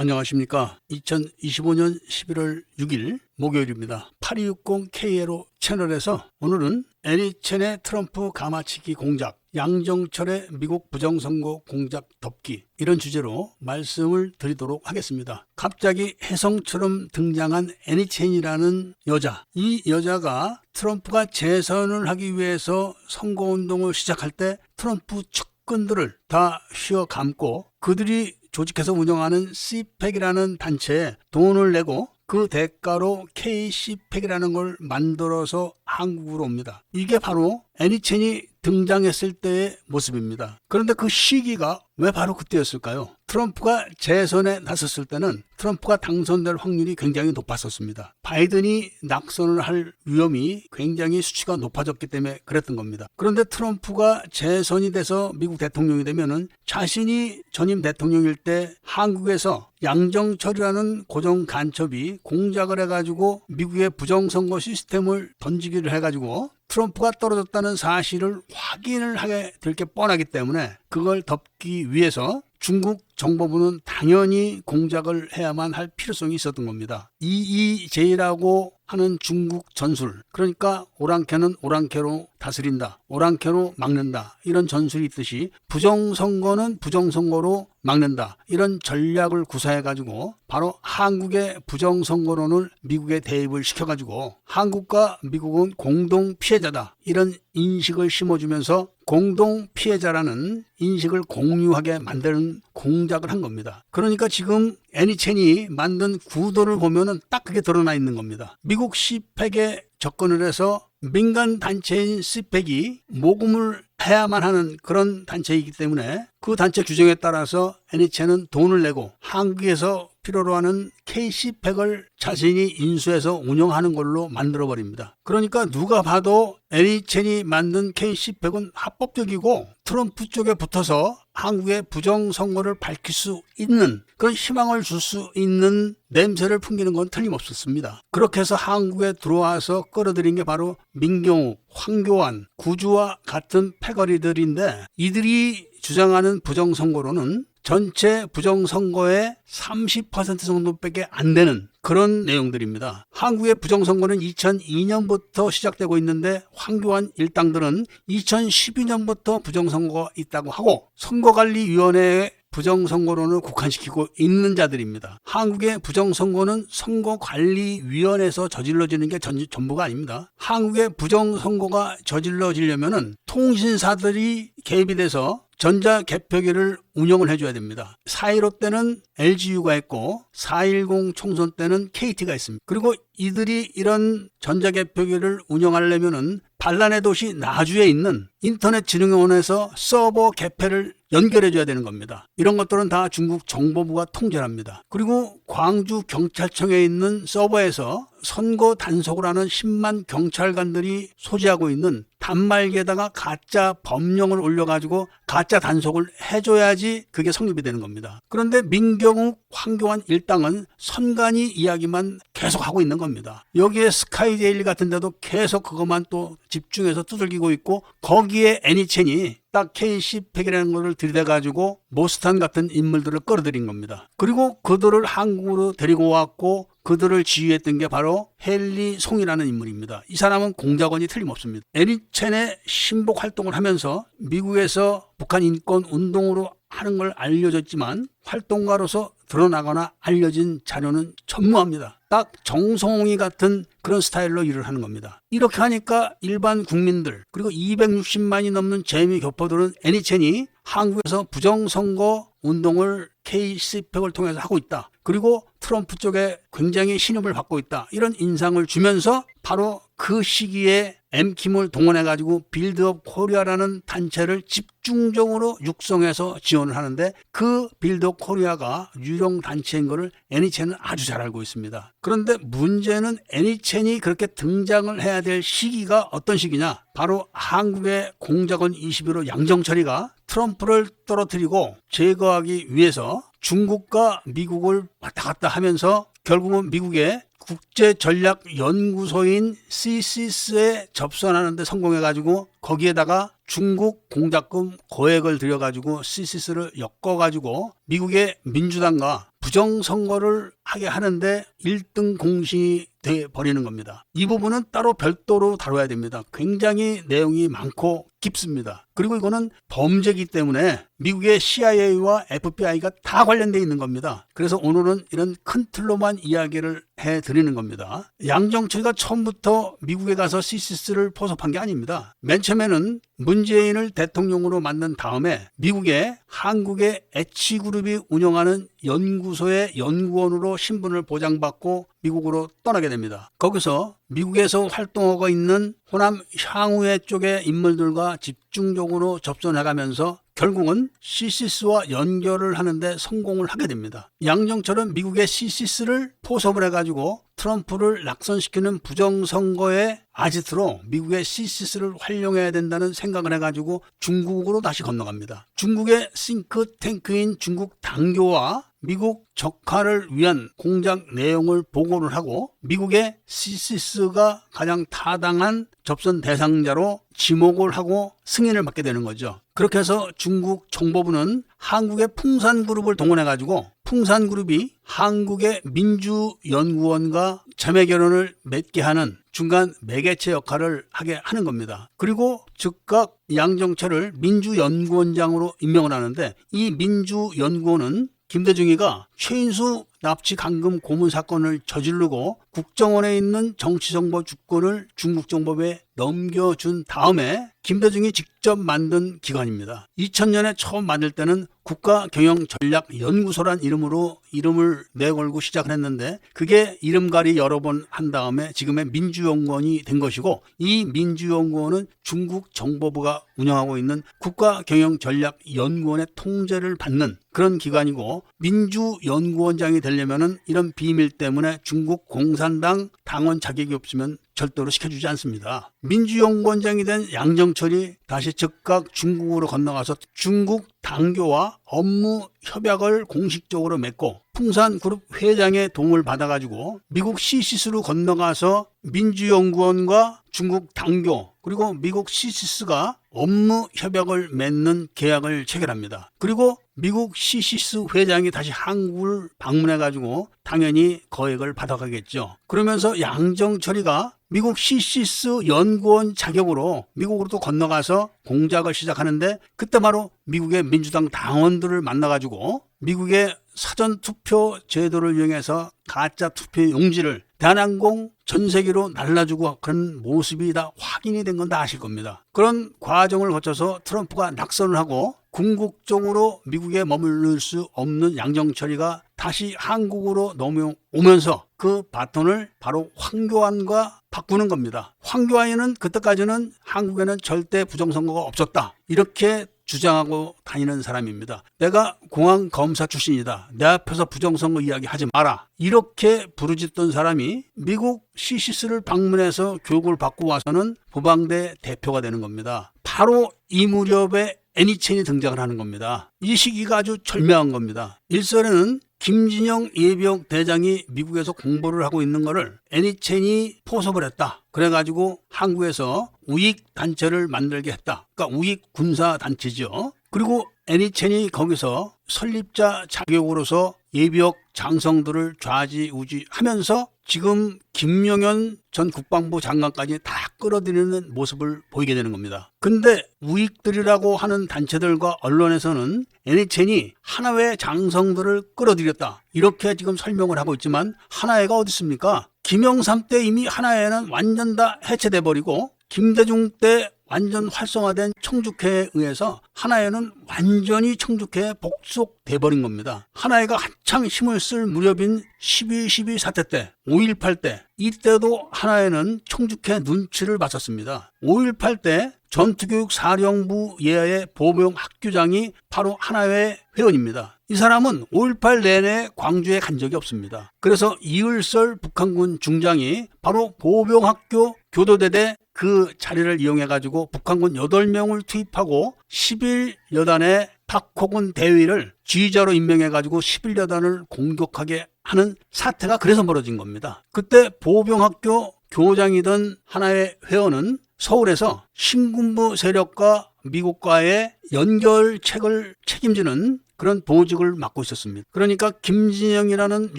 안녕하십니까. 2025년 11월 6일 목요일입니다. 8260KLO 채널에서 오늘은 애니첸의 트럼프 가마치기 공작, 양정철의 미국 부정선거 공작 덮기, 이런 주제로 말씀을 드리도록 하겠습니다. 갑자기 혜성처럼 등장한 애니첸이라는 여자, 이 여자가 트럼프가 재선을 하기 위해서 선거운동을 시작할 때 트럼프 측근들을 다 휘어감고 그들이 조직해서 운영하는 CPAC이라는 단체에 돈을 내고 그 대가로 KCPAC이라는 걸 만들어서 한국으로 옵니다. 이게 바로 애니첸이 등장했을 때의 모습입니다. 그런데 그 시기가 왜 바로 그때였을까요? 트럼프가 재선에 나섰을 때는 트럼프가 당선될 확률이 굉장히 높았었습니다. 바이든이 낙선을 할 위험이 굉장히 수치가 높아졌기 때문에 그랬던 겁니다. 그런데 트럼프가 재선이 돼서 미국 대통령이 되면은 자신이 전임 대통령일 때 한국에서 양정철이라는 고정 간첩이 공작을 해가지고 미국의 부정선거 시스템을 던지기를 해가지고 트럼프가 떨어졌다는 사실을 확인을 하게 될 게 뻔하기 때문에 그걸 덮기 위해서 중국 정보부는 당연히 공작을 해야만 할 필요성이 있었던 겁니다. EEJ라고 하는 중국 전술, 그러니까 오랑캐는 오랑캐로 다스린다, 오랑캐로 막는다, 이런 전술이 있듯이 부정선거는 부정선거로 막는다, 이런 전략을 구사해가지고 바로 한국의 부정선거론을 미국에 대입을 시켜가지고 한국과 미국은 공동 피해자다, 이런 인식을 심어주면서 공동 피해자라는 인식을 공유하게 만드는 공작을 한 겁니다. 그러니까 지금 애니첸이 만든 구도를 보면은 딱 그게 드러나 있는 겁니다. 미국 CPAC에 접근을 해서 민간 단체인 CPAC이 모금을 해야만 하는 그런 단체이기 때문에 그 단체 규정에 따라서 애니첸은 돈을 내고 한국에서 필요로 하는 KCPAC을 자신이 인수해서 운영하는 걸로 만들어버립니다. 그러니까 누가 봐도 애니첸이 만든 KCPAC은 합법적이고 트럼프 쪽에 붙어서 한국의 부정선거를 밝힐 수 있는 그런 희망을 줄 수 있는 냄새를 풍기는 건 틀림없었습니다. 그렇게 해서 한국에 들어와서 끌어들인 게 바로 민경욱, 황교안, 구주와 같은 패거리들인데 이들이 주장하는 부정선거로는 전체 부정선거의 30% 정도밖에 안 되는 그런 내용들입니다. 한국의 부정선거는 2002년부터 시작되고 있는데 황교안 일당들은 2012년부터 부정선거가 있다고 하고 선거관리위원회에 부정선거론을 국한시키고 있는 자들입니다. 한국의 부정선거는 선거관리위원회에서 저질러지는 게 전부가 아닙니다. 한국의 부정선거가 저질러지려면은 통신사들이 개입이 돼서 전자개표기를 운영을 해줘야 됩니다. 4.15 때는 LGU가 있고 4.10 총선 때는 KT가 있습니다. 그리고 이들이 이런 전자개표기를 운영하려면은 반란의 도시 나주에 있는 인터넷진흥원에서 서버 개폐를 연결해줘야 되는 겁니다. 이런 것들은 다 중국 정보부가 통제를 합니다. 그리고 광주 경찰청에 있는 서버에서 선거 단속을 하는 10만 경찰관들이 소지하고 있는 단말기에다가 가짜 법령을 올려가지고 가짜 단속을 해줘야지 그게 성립이 되는 겁니다. 그런데 민경욱, 황교안 일당은 선관위 이야기만 계속 하고 있는 겁니다. 여기에 스카이데일리 같은 데도 계속 그것만 또 집중해서 두들기고 있고 거기에 애니첸이 딱 KCPAC이라는 것을 들이대가지고 모스탄 같은 인물들을 끌어들인 겁니다. 그리고 그들을 한국으로 데리고 왔고 그들을 지휘했던 게 바로 헨리 송이라는 인물입니다. 이 사람은 공작원이 틀림없습니다. 애니첸의 신복 활동을 하면서 미국에서 북한 인권 운동으로 하는 걸 알려졌지만 활동가로서 드러나거나 알려진 자료는 전무합니다. 딱 정성홍이 같은 그런 스타일로 일을 하는 겁니다. 이렇게 하니까 일반 국민들 그리고 260만이 넘는 재미 교포들은 애니첸이 한국에서 부정선거 운동을 KCPAC을 통해서 하고 있다. 그리고 트럼프 쪽에 굉장히 신임을 받고 있다. 이런 인상을 주면서 바로 그 시기에 엠킴을 동원해가지고 빌드업 코리아라는 단체를 집중적으로 육성해서 지원을 하는데 그 빌드업 코리아가 유령 단체인 것을 애니첸은 아주 잘 알고 있습니다. 그런데 문제는 애니첸이 그렇게 등장을 해야 될 시기가 어떤 시기냐? 바로 한국의 공작원 21호 양정철이가 트럼프를 떨어뜨리고 제거하기 위해서 중국과 미국을 왔다 갔다 하면서 결국은 미국의 국제전략연구소인 CSIS에 접선하는 데 성공해가지고 거기에다가 중국 공작금 고액을 들여가지고 CSIS를 엮어가지고 미국의 민주당과 부정선거를 하게 하는데 1등 공신이 돼 버리는 겁니다. 이 부분은 따로 별도로 다뤄야 됩니다. 굉장히 내용이 많고 깊습니다. 그리고 이거는 범죄이기 때문에 미국의 CIA와 FBI가 다 관련되어 있는 겁니다. 그래서 오늘은 이런 큰 틀로만 이야기를 해드리는 겁니다. 양정철이가 처음부터 미국에 가서 CSIS를 포섭한 게 아닙니다. 맨 처음에는 문재인을 대통령으로 만든 다음에 미국의 한국의 H그룹이 운영하는 연구소의 연구원으로 신분을 보장받고 미국으로 떠나게 됩니다. 거기서 미국에서 활동하고 있는 호남 향후회 쪽의 인물들과 집중적으로 접선해가면서 결국은 CSIS와 연결을 하는데 성공을 하게 됩니다. 양정철은 미국의 CSIS를 포섭을 해가지고 트럼프를 낙선시키는 부정선거의 아지트로 미국의 CSIS를 활용해야 된다는 생각을 해가지고 중국으로 다시 건너갑니다. 중국의 싱크탱크인 중국 당교와 미국 적화를 위한 공작 내용을 보고를 하고 미국의 CSIS가 가장 타당한 접선 대상자로 지목을 하고 승인을 받게 되는 거죠. 그렇게 해서 중국 정보부는 한국의 풍산그룹을 동원해가지고 풍산그룹이 한국의 민주연구원과 자매결연을 맺게 하는 중간 매개체 역할을 하게 하는 겁니다. 그리고 즉각 양정철을 민주연구원장으로 임명을 하는데 이 민주연구원은 김대중이가 최인수 납치 감금 고문 사건을 저지르고 국정원에 있는 정치정보 주권을 중국정보부에 넘겨준 다음에 김대중이 직접 만든 기관입니다. 2000년에 처음 만들 때는 국가경영전략연구소란 이름으로 이름을 내걸고 시작을 했는데 그게 이름갈이 여러 번 한 다음에 지금의 민주연구원이 된 것이고 이 민주연구원은 중국 정보부가 운영하고 있는 국가경영전략연구원의 통제를 받는 그런 기관이고 민주연구원장이 되려면은 이런 비밀 때문에 중국 공산당 당원 자격이 없으면 절대로 시켜주지 않습니다. 민주연구원장이 된 양정철이 다시 즉각 중국으로 건너가서 중국 당교와 업무 협약을 공식적으로 맺고 풍산그룹 회장의 도움을 받아가지고 미국 CSIS로 건너가서 민주연구원과 중국 당교 그리고 미국 CSIS가 업무 협약을 맺는 계약을 체결합니다. 그리고 미국 CSIS 회장이 다시 한국을 방문해가지고 당연히 거액을 받아가겠죠. 그러면서 양정철이가 미국 CSIS 연구원 자격으로 미국으로 또 건너가서 공작을 시작하는데 그때 바로 미국의 민주당 당원들을 만나가지고 미국의 사전투표 제도를 이용해서 가짜 투표 용지를 대한항공 전 세계로 날라주고 그런 모습이 다 확인이 된 건 다 아실 겁니다. 그런 과정을 거쳐서 트럼프가 낙선을 하고 궁극적으로 미국에 머무를 수 없는 양정철이가 다시 한국으로 넘어오면서 그 바톤을 바로 황교안과 바꾸는 겁니다. 황교안은 그때까지는 한국에는 절대 부정선거가 없었다 이렇게 주장하고 다니는 사람입니다. 내가 공안검사 출신이다. 내 앞에서 부정선거 이야기 하지 마라. 이렇게 부르짖던 사람이 미국 CSIS를 방문해서 교육을 받고 와서는 부방대 대표가 되는 겁니다. 바로 이 무렵에 애니첸이 등장을 하는 겁니다. 이 시기가 아주 절묘한 겁니다. 일설에는 김진영 예비역 대장이 미국에서 공부를 하고 있는 거를 애니첸이 포섭을 했다. 그래가지고 한국에서 우익단체를 만들게 했다. 그러니까 우익군사단체죠. 그리고 애니첸이 거기서 설립자 자격으로서 예비역 장성들을 좌지우지하면서 지금 김용현 전 국방부 장관까지 다 끌어들이는 모습을 보이게 되는 겁니다. 근데 우익들이라고 하는 단체들과 언론에서는 애니첸이 하나회 장성들을 끌어들였다. 이렇게 지금 설명을 하고 있지만 하나회가 어디 있습니까? 김영삼 때 이미 하나회는 완전 다 해체돼 버리고 김대중 때 완전 활성화된 청주회에 의해서 하나회는 완전히 청주회에 복속돼 버린 겁니다. 하나회가 한창 힘을 쓸 무렵인 12.12 사태 때 5.18 때 이때도 하나회는 청주회 눈치를 봤었습니다. 5.18 때 전투교육사령부 예하의 보병 학교장이 바로 하나회 회원입니다. 이 사람은 5.18 내내 광주에 간 적이 없습니다. 그래서 이을설 북한군 중장이 바로 보병학교 교도대대 그 자리를 이용해가지고 북한군 8명을 투입하고 11여단의 박호군 대위를 지휘자로 임명해가지고 11여단을 공격하게 하는 사태가 그래서 벌어진 겁니다. 그때 보병학교 교장이던 하나의 회원은 서울에서 신군부 세력과 미국과의 연결책을 책임지는 그런 보직을 맡고 있었습니다. 그러니까 김진영이라는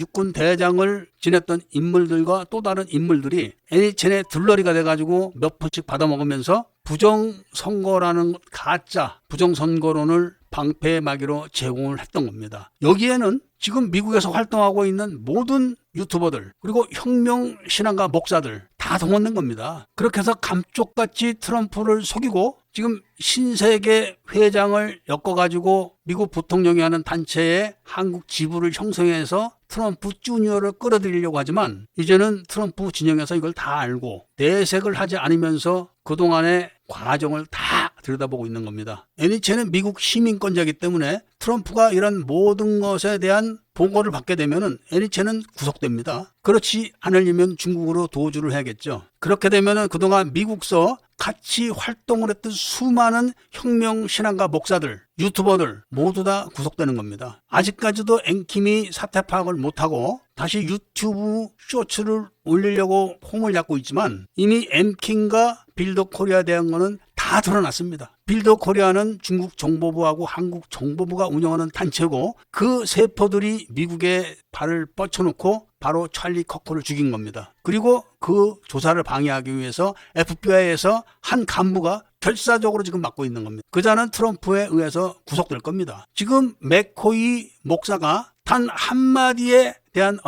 육군 대장을 지냈던 인물들과 또 다른 인물들이 NHN의 들러리가 돼가지고 몇 푼씩 받아먹으면서 부정선거라는 가짜 부정선거론을 방패막이로 제공을 했던 겁니다. 여기에는 지금 미국에서 활동하고 있는 모든 유튜버들 그리고 혁명신앙가 목사들 다 동원된 겁니다. 그렇게 해서 감쪽같이 트럼프를 속이고 지금 신세계 회장을 엮어가지고 미국 부통령이 하는 단체에 한국 지부를 형성해서 트럼프 주니어를 끌어들이려고 하지만 이제는 트럼프 진영에서 이걸 다 알고 내색을 하지 않으면서 그동안의 과정을 다 들여다보고 있는 겁니다. NHN은 미국 시민권자이기 때문에 트럼프가 이런 모든 것에 대한 보고를 받게 되면 NHN은 구속됩니다. 그렇지 않으려면 중국으로 도주를 해야겠죠. 그렇게 되면 그동안 미국서 같이 활동을 했던 수많은 혁명신앙가 목사들, 유튜버들 모두 다 구속되는 겁니다. 아직까지도 앵킴이 사태 파악을 못하고 다시 유튜브 쇼츠를 올리려고 폼을 잡고 있지만 이미 엠킨과 빌더 코리아에 대한 거는 다 드러났습니다. 빌더 코리아는 중국 정보부하고 한국 정보부가 운영하는 단체고 그 세포들이 미국에 발을 뻗쳐놓고 바로 찰리 커커를 죽인 겁니다. 그리고 그 조사를 방해하기 위해서 FBI에서 한 간부가 결사적으로 지금 맡고 있는 겁니다. 그자는 트럼프에 의해서 구속될 겁니다. 지금 맥코이 목사가 단 한마디에 대한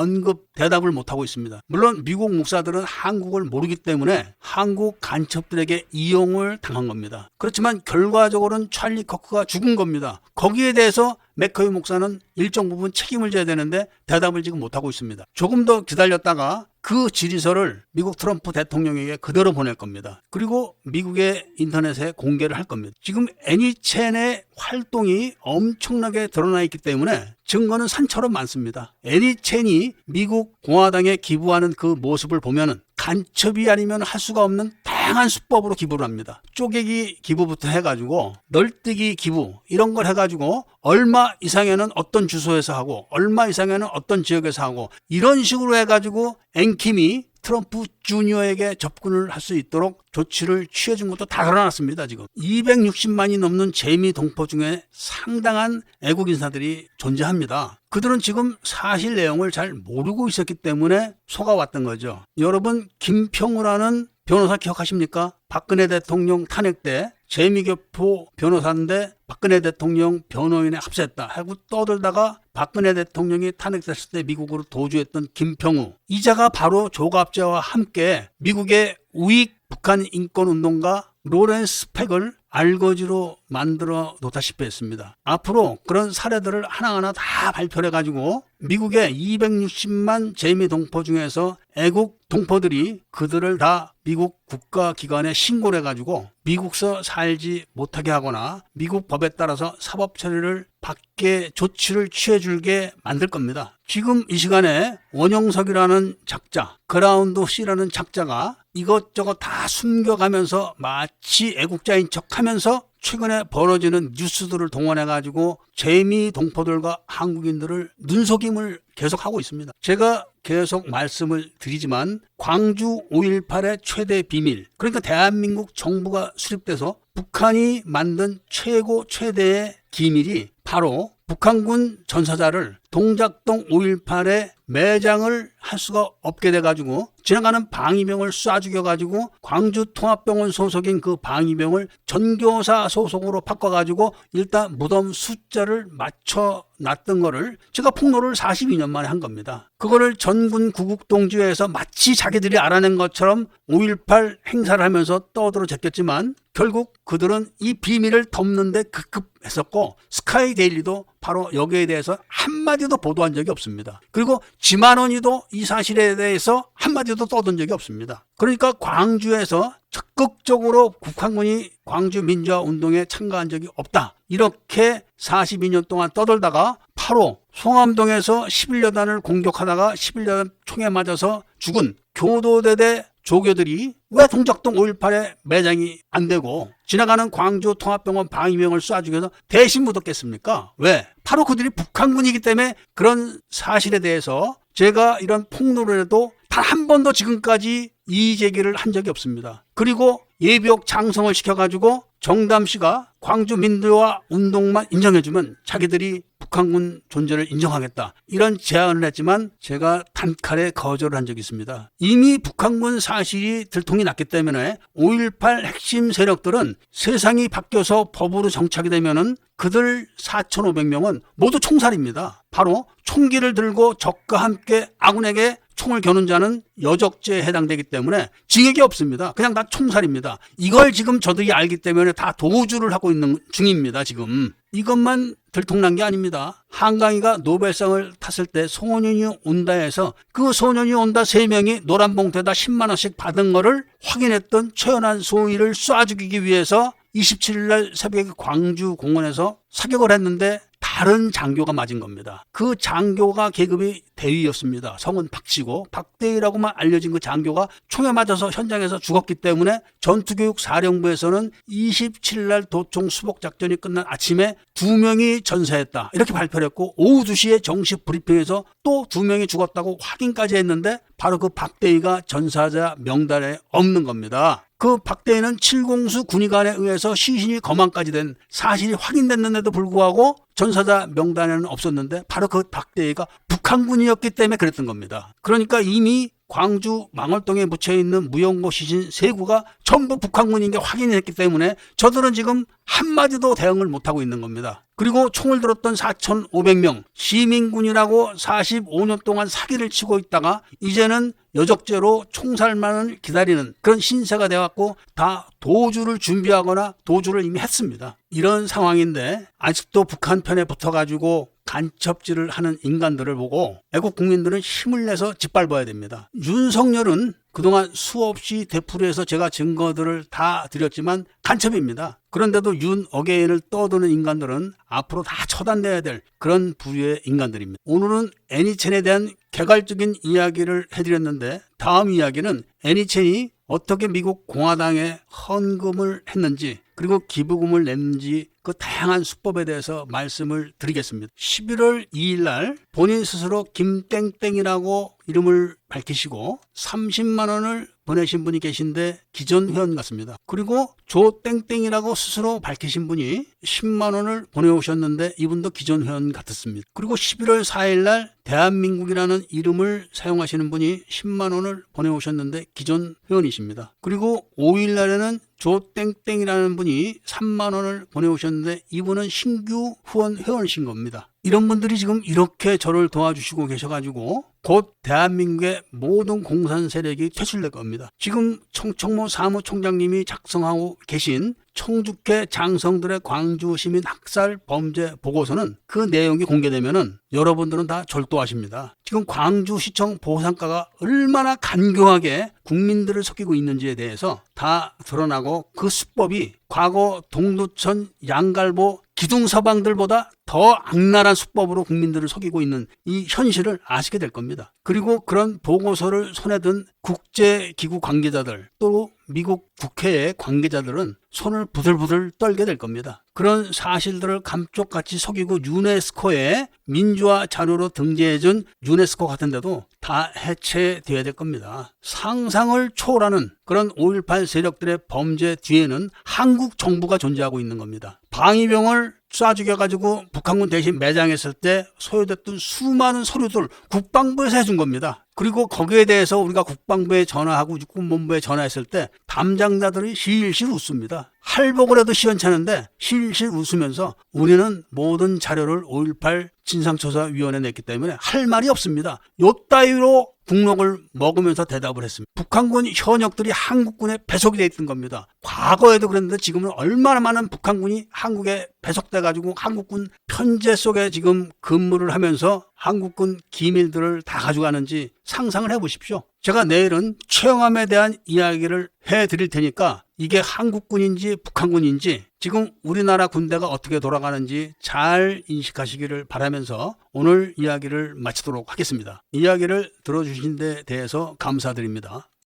대답을 못하고 있습니다. 물론 미국 목사들은 한국을 모르기 때문에 한국 간첩들에게 이용을 당한 겁니다. 그렇지만 결과적으로는 찰리 커크가 죽은 겁니다. 거기에 대해서 맥커이 목사는 일정 부분 책임을 져야 되는데 대답을 지금 못하고 있습니다. 조금 더 기다렸다가 그 질의서를 미국 트럼프 대통령에게 그대로 보낼 겁니다. 그리고 미국의 인터넷에 공개를 할 겁니다. 지금 애니첸의 활동이 엄청나게 드러나 있기 때문에 증거는 산처럼 많습니다. 애니첸이 미국 공화당에 기부하는 그 모습을 보면은 간첩이 아니면 할 수가 없는 다양한 수법으로 기부를 합니다. 쪼개기 기부부터 해가지고 널뛰기 기부 이런 걸 해가지고 얼마 이상에는 어떤 주소에서 하고 얼마 이상에는 어떤 지역에서 하고 이런 식으로 해가지고 앵킴이 트럼프 주니어에게 접근을 할 수 있도록 조치를 취해준 것도 다 드러났습니다. 지금 260만이 넘는 재미 동포 중에 상당한 애국 인사들이 존재합니다. 그들은 지금 사실 내용을 잘 모르고 있었기 때문에 속아왔던 거죠. 여러분 김평우라는 변호사 기억하십니까? 박근혜 대통령 탄핵 때 재미교포 변호사인데 박근혜 대통령 변호인에 합세했다 하고 떠들다가 박근혜 대통령이 탄핵됐을 때 미국으로 도주했던 김평우 이자가 바로 조갑제와 함께 미국의 우익 북한 인권운동가 로렌스 팩을 알거지로 만들어 놓다시피 했습니다. 앞으로 그런 사례들을 하나하나 다 발표를 해가지고 미국의 260만 재미 동포 중에서 애국 동포들이 그들을 다 미국 국가기관에 신고를 해가지고 미국서 살지 못하게 하거나 미국 법에 따라서 사법 처리를 받게 조치를 취해줄게 만들 겁니다. 지금 이 시간에 원영석이라는 작자, 그라운드 C라는 작자가 이것저것 다 숨겨가면서 마치 애국자인 척하면서 최근에 벌어지는 뉴스들을 동원해가지고 재미 동포들과 한국인들을 눈속임을 계속하고 있습니다. 제가 계속 말씀을 드리지만 광주 5.18의 최대 비밀, 그러니까 대한민국 정부가 수립돼서 북한이 만든 최대의 기밀이 바로 북한군 전사자를 동작동 5.18에 매장을 할 수가 없게 돼가지고 지나가는 방위병을 쏴 죽여가지고 광주통합병원 소속인 그 방위병을 전교사 소속으로 바꿔가지고 일단 무덤 숫자를 맞춰놨던 거를 제가 폭로를 42년 만에 한 겁니다. 그거를 전군 구국동지회에서 마치 자기들이 알아낸 것처럼 5.18 행사를 하면서 떠들어 제꼈지만 결국 그들은 이 비밀을 덮는데 급급했었고 스카이데일리도 바로 여기에 대해서 한마디도 보도한 적이 없습니다. 그리고 지만원이도 이 사실에 대해서 한마디도 떠든 적이 없습니다. 그러니까 광주에서 적극적으로 북한군이 광주 민주화 운동에 참가한 적이 없다. 이렇게 42년 동안 떠들다가 8호 송암동에서 11여단을 공격하다가 11여단 총에 맞아서 죽은 교도대대 조교들이 왜 동작동 5.18에 매장이 안 되고 지나가는 광주 통합병원 방위병을 쏴 죽여서 대신 묻었겠습니까? 왜? 바로 그들이 북한군이기 때문에 그런 사실에 대해서 제가 이런 폭로를 해도 단 한 번도 지금까지 이의 제기를 한 적이 없습니다. 그리고 예비역 장성을 시켜가지고 정담 씨가 광주 민주화 운동만 인정해주면 자기들이 북한군 존재를 인정하겠다, 이런 제안을 했지만 제가 단칼에 거절을 한 적이 있습니다. 이미 북한군 사실이 들통이 났기 때문에 5.18 핵심 세력들은 세상이 바뀌어서 법으로 정착이 되면은 그들 4,500명은 모두 총살입니다. 바로 총기를 들고 적과 함께 아군에게 총을 겨눈 자는 여적죄에 해당되기 때문에 징역이 없습니다. 그냥 다 총살입니다. 이걸 지금 저들이 알기 때문에 다 도주를 하고 있는 중입니다. 지금 이것만 들통난 게 아닙니다. 한강희가 노벨상을 탔을 때 소년이 온다 해서 그 소년이 온다 3명이 노란 봉투에다 10만 원씩 받은 거를 확인했던 최연한 소위를 쏴 죽이기 위해서 27일 날 새벽에 광주 공원에서 사격을 했는데 다른 장교가 맞은 겁니다. 그 장교가 계급이 대위였습니다. 성은 박씨고 박대위라고만 알려진 그 장교가 총에 맞아서 현장에서 죽었기 때문에 전투교육사령부에서는 27일 날 도총 수복작전이 끝난 아침에 2명이 전사했다, 이렇게 발표를 했고 오후 2시에 정식 브리핑에서 또 2명이 죽었다고 확인까지 했는데 바로 그 박대위가 전사자 명단에 없는 겁니다. 그 박대위는 칠공수 군의관에 의해서 시신이 검안까지 된 사실이 확인됐는데도 불구하고 전사자 명단에는 없었는데 바로 그 박대위가 북한군이었기 때문에 그랬던 겁니다. 그러니까 이미 광주 망월동에 묻혀있는 무용고 시신 3구가 전부 북한군인 게 확인했기 때문에 저들은 지금 한마디도 대응을 못하고 있는 겁니다. 그리고 총을 들었던 4,500명 시민군이라고 45년 동안 사기를 치고 있다가 이제는 여적죄로 총살만을 기다리는 그런 신세가 돼갖고 다 도주를 준비하거나 도주를 이미 했습니다. 이런 상황인데 아직도 북한 편에 붙어가지고 간첩질을 하는 인간들을 보고 애국 국민들은 힘을 내서 짓밟아야 됩니다. 윤석열은 그동안 수없이 되풀이해서 제가 증거들을 다 드렸지만 간첩입니다. 그런데도 윤 어게인을 떠드는 인간들은 앞으로 다 처단돼야 될 그런 부류의 인간들입니다. 오늘은 애니첸에 대한 개괄적인 이야기를 해드렸는데 다음 이야기는 애니첸이 어떻게 미국 공화당에 헌금을 했는지 그리고 기부금을 냈는지 그 다양한 수법에 대해서 말씀을 드리겠습니다. 11월 2일 날 본인 스스로 김땡땡이라고 이름을 밝히시고 30만 원을 보내신 분이 계신데 기존 회원 같습니다. 그리고 조땡땡이라고 스스로 밝히신 분이 10만 원을 보내오셨는데 이분도 기존 회원 같았습니다. 그리고 11월 4일 날 대한민국이라는 이름을 사용하시는 분이 10만 원을 보내오셨는데 기존 회원이십니다. 그리고 5일 날에는 조땡땡이라는 분이 3만 원을 보내오셨는데 이분은 신규 후원 회원이신 겁니다. 이런 분들이 지금 이렇게 저를 도와주시고 계셔가지고 곧 대한민국의 모든 공산 세력이 퇴출될 겁니다. 지금 청청모 사무총장님이 작성하고 계신 청주회 장성들의 광주 시민 학살 범죄 보고서는 그 내용이 공개되면은 여러분들은 다 절도하십니다. 지금 광주시청 보상과가 얼마나 간교하게 국민들을 속이고 있는지에 대해서 다 드러나고 그 수법이 과거 동두천 양갈보 기둥서방들보다 더 악랄한 수법으로 국민들을 속이고 있는 이 현실을 아시게 될 겁니다. 그리고 그런 보고서를 손에 든 국제기구 관계자들 또 미국 국회의 관계자들은 손을 부들부들 떨게 될 겁니다. 그런 사실들을 감쪽같이 속이고 유네스코에 민주화 자료로 등재해준 유네스코 같은 데도 다 해체되어야 될 겁니다. 상상을 초월하는 그런 5.18 세력들의 범죄 뒤에는 한국 정부가 존재하고 있는 겁니다. 방위병을 쏴 죽여가지고 북한군 대신 매장했을 때 소요됐던 수많은 서류들 국방부에서 해준 겁니다. 그리고 거기에 대해서 우리가 국방부에 전화하고 육군본부에 전화했을 때 담당자들이 실실 웃습니다. 할복을 해도 시원찮은데 실실 웃으면서 우리는 모든 자료를 5.18 진상조사위원회에 냈기 때문에 할 말이 없습니다. 요 따위로 국록을 먹으면서 대답을 했습니다. 북한군 현역들이 한국군에 배속이 돼 있던 겁니다. 과거에도 그랬는데 지금은 얼마나 많은 북한군이 한국에 배속돼가지고 한국군 편제 속에 지금 근무를 하면서 한국군 기밀들을 다 가져가는지 상상을 해보십시오. 제가 내일은 최영함에 대한 이야기를 해드릴 테니까 이게 한국군인지 북한군인지 지금 우리나라 군대가 어떻게 돌아가는지 잘 인식하시기를 바라면서 오늘 이야기를 마치도록 하겠습니다. 이야기를 들어주신 데 대해서 감사드립니다.